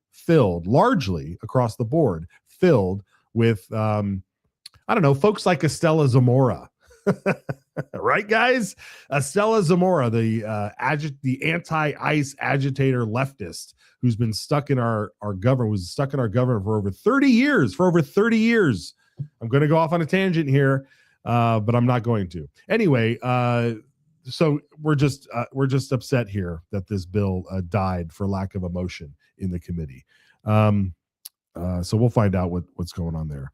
across the board filled with, folks like Estella Zamora, right, guys? Estella Zamora, the anti-ICE agitator leftist who's been stuck in our government, for over 30 years. I'm going to go off on a tangent here. but I'm not going to. Anyway, so we're just upset here that this bill died for lack of a motion in the committee. So we'll find out what's going on there.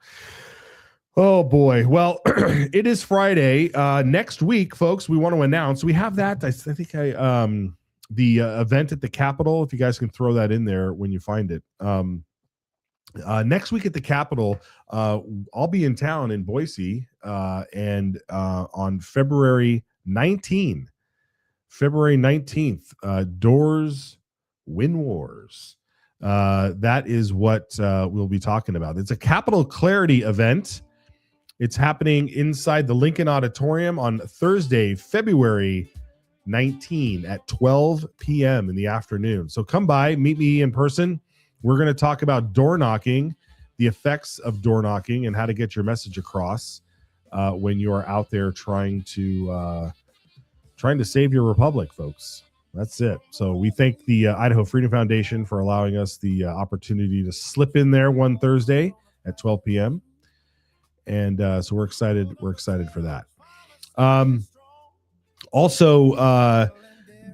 Oh boy. Well, it is Friday. Next week, folks, we want to announce we have that. I think the event at the Capitol. If you guys can throw that in there when you find it. Next week at the Capitol, I'll be in town in Boise, and on February 19th, Doors Win Wars. That is what we'll be talking about. It's a Capitol Clarity event. It's happening inside the Lincoln Auditorium on Thursday, February 19 at 12 p.m. in the afternoon. So come by, meet me in person. We're going to talk about door knocking, the effects of door knocking, and how to get your message across when you are out there trying to save your republic, folks. That's it. So we thank the Idaho Freedom Foundation for allowing us the opportunity to slip in there one Thursday at 12 p.m. And so we're excited. We're excited for that. Also,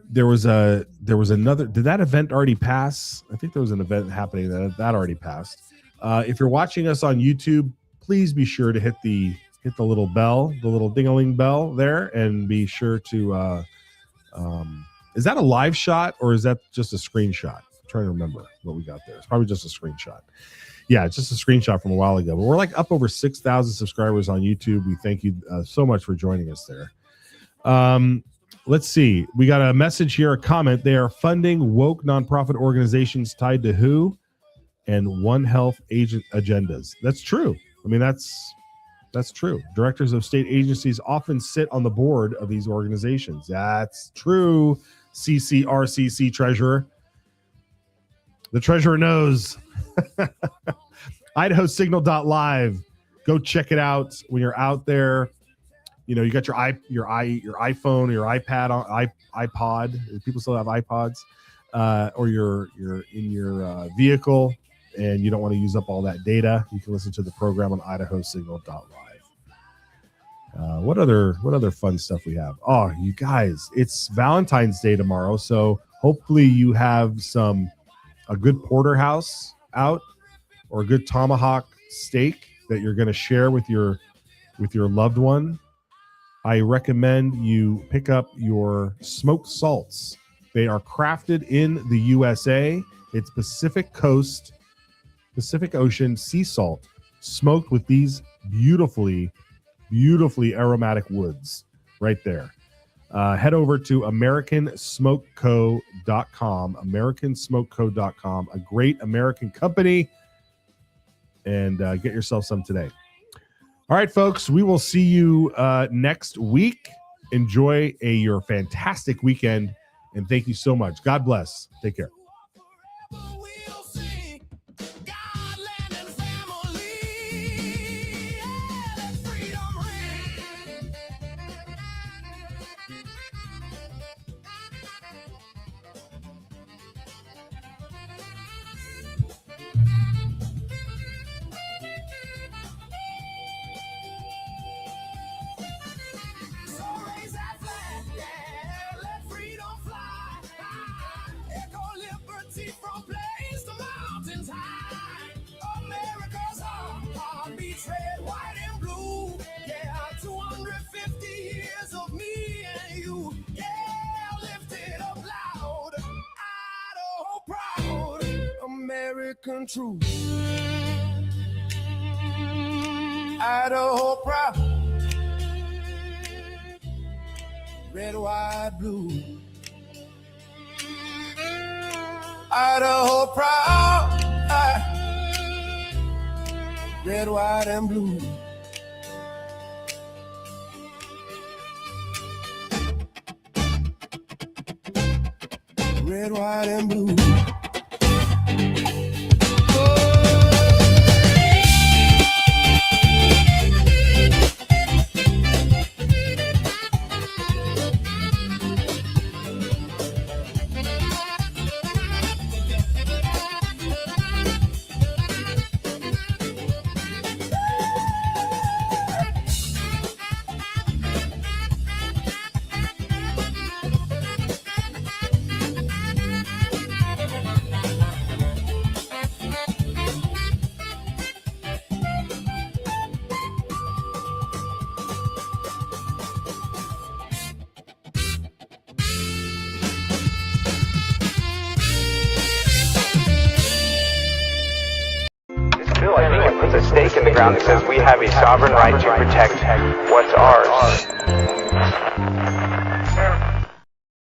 there was another. Did that event already pass? I think there was an event happening that already passed. If you're watching us on YouTube, please be sure to hit the little bell, the little ding-a-ling bell there, and be sure to. Is that a live shot or is that just a screenshot? I'm trying to remember what we got there. It's probably just a screenshot. Yeah, it's just a screenshot from a while ago. But we're like up over 6,000 subscribers on YouTube. We thank you so much for joining us there. Let's see. We got a message here, a comment. They are funding woke nonprofit organizations tied to WHO and One Health agent agendas. That's true. I mean, that's true. Directors of state agencies often sit on the board of these organizations. That's true. CCRCC treasurer. The treasurer knows. Idaho Signal.live. Go check it out when you're out there. You know, you got your iPhone or your iPad, iPod. People still have iPods, or you're in your vehicle and you don't want to use up all that data. You can listen to the program on IdahoSignal.live. What other fun stuff we have? Oh, you guys, it's Valentine's Day tomorrow, so hopefully you have a good porterhouse out or a good tomahawk steak that you're going to share with your loved one. I recommend you pick up your smoked salts. They are crafted in the USA. It's Pacific Ocean sea salt, smoked with these beautifully aromatic woods right there. Head over to AmericanSmokeCo.com, AmericanSmokeCo.com, a great American company, and get yourself some today. All right, folks, we will see you next week. Enjoy your fantastic weekend, and thank you so much. God bless. Take care. American truth. Idaho proud. Red, white, blue. Idaho proud. Red, white, and blue. Red, white, and blue. ground. It says we have a sovereign right to protect what's ours.